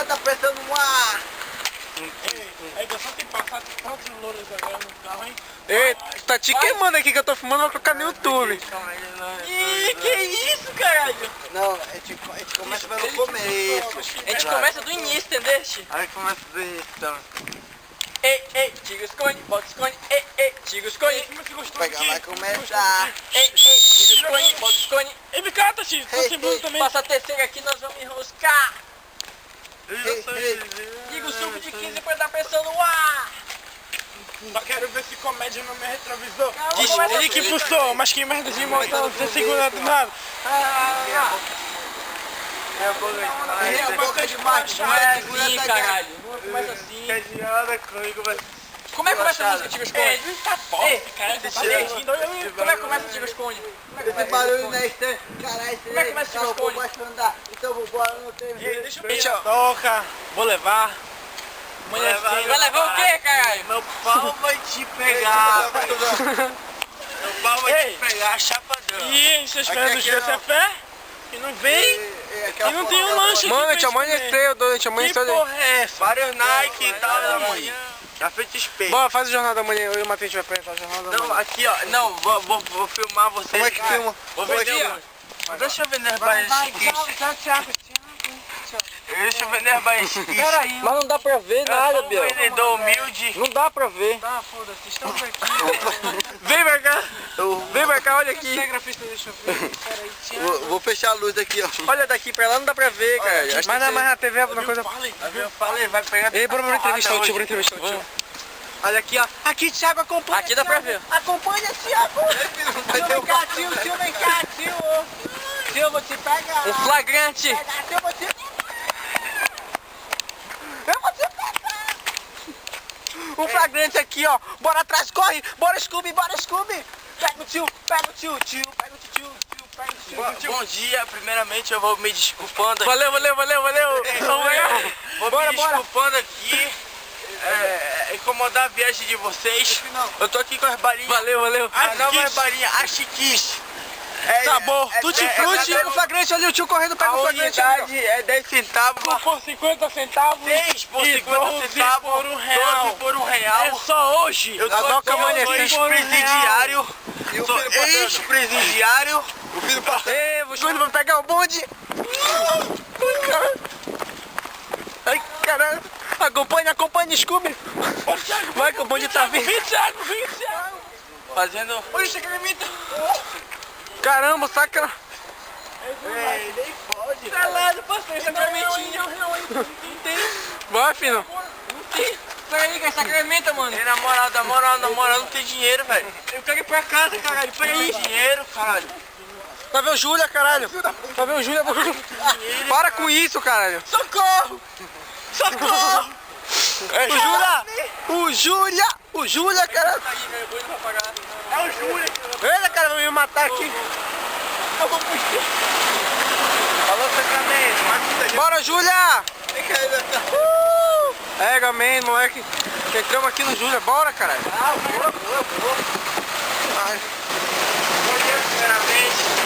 cara tá prestando um ar. Aí só tem passado tantos louros agora no carro, hein? Ei, tá te queimando aqui que eu tô filmando, vou colocar no YouTube. Ih, que isso, caralho? Não, a gente começa pelo começo. A gente começa do início, entendeste? Aí começa do início, então. Ei, tira os cones, bota os cones, ei, tira os cones. Pegar, vai começar. Ei, tira os cones, bota os cones. Ei, me cata, Chico, tô sem blusa também. Passa a terceira aqui, nós vamos enroscar. Ei, Liga o suco de 15 pra dar pressão no ar. Só quero ver se comédia no meu retrovisor. Calma, Ele que puxou, mas que merda de montão, sem segurar do nada. é boca de macho. Não é assim, caralho. Não começa assim. Como é que começa a música, Tira os Cones? Tá forte, cara. Tá deitinho. Como é que começa o Tira os Cones? Esse barulho não é estranho. Caralho, Como é que começa a tirar os cones? Posso andar. Então vambora, não tem jeito. Deixa eu... Toca, vou levar. Vai levar o quê, caralho? Meu pau vai te pegar. Meu pau vai te pegar, chapadão. E a gente tá esperando os dias sem fé? E não vem? E não tem um lanche Mano, a aqui gente amanheceu, a gente Que amanheceu. porra é essa? Vários Nike e tal da manhã. Já feito espelho. Bora, faz o Jornal da Manhã, eu e o Matheus vai apresentar o Jornal da Não, Manhã. aqui ó, não, vou filmar vocês. Como é que filma? Vou vender Deixa eu vender baias. Deixa eu vender baias. Peraí. Mas não dá pra ver nada, Biel. Um vendedor humilde. Não dá pra ver. Tá, foda-se, estamos aqui. Vem pra cá, vem pra cá, olha aqui. Grafista, deixa eu ver. Peraí, Vou fechar a luz daqui, ó. Olha daqui pra lá, não dá pra ver, cara. Mas na TV é uma coisa... Eu falei, vai pegar. Ei, bora entrevistar o tio, bora entrevistar o tio. Olha aqui, ó. Aqui, Thiago, acompanha. Aqui dá pra ver. Acompanha, Thiago. Tio, vem cá, tio, vem cá, tio. Tio, eu vou te pegar. Um flagrante. Tio, eu vou te... Eu vou te pegar. Um flagrante aqui, ó. Bora atrás, corre. Bora, Scooby, bora, Scooby. Pega o tio, pega o tio, pega o tio, pega o tio. Bom dia, primeiramente eu vou me desculpando aqui. Valeu. Vou me desculpando aqui. Incomodar a viagem de vocês. Eu tô aqui com as balinhas. Valeu. As novas balinhas, Achiquis. Sabor, tutti-frutti. Pega o flagrante ali, o tio correndo, pega A o flagrante. unidade é 10 centavos. por 50 centavos. 6 por e 50 12 centavos. por R$1. 12 por R$1. É só hoje. Eu A Doca sou amanheceu. ex-presidiário. Sou ex-presidiário. O filho passando. Ei, o Scooby vai pegar o bonde. Ai, caralho. Acompanha, Scooby. Vai que o bonde tá vindo. Vem, Thiago. Fazendo... Olha esse gramito. Caramba, saca. Ei, nem pode. Caralho, passei sacramentinho. Não tem. Vai, filho. Não tem. Peraí, que é sacramenta, mano. Ei, na moral, não tem dinheiro, velho. Eu quero ir pra casa, caralho. Não tem dinheiro, caralho. Vai ver o Júlia, caralho. Vai ver o Júlia. Para com isso, caralho. Socorro! O Júlia, cara. É o Júlia. Eita, cara, vai me matar aqui. Eu vou puxar. Falou, sacramento. Bora, Júlia. Pega, man, moleque. Entramos aqui no Júlia. Bora, caralho. Bom dia, primeiramente.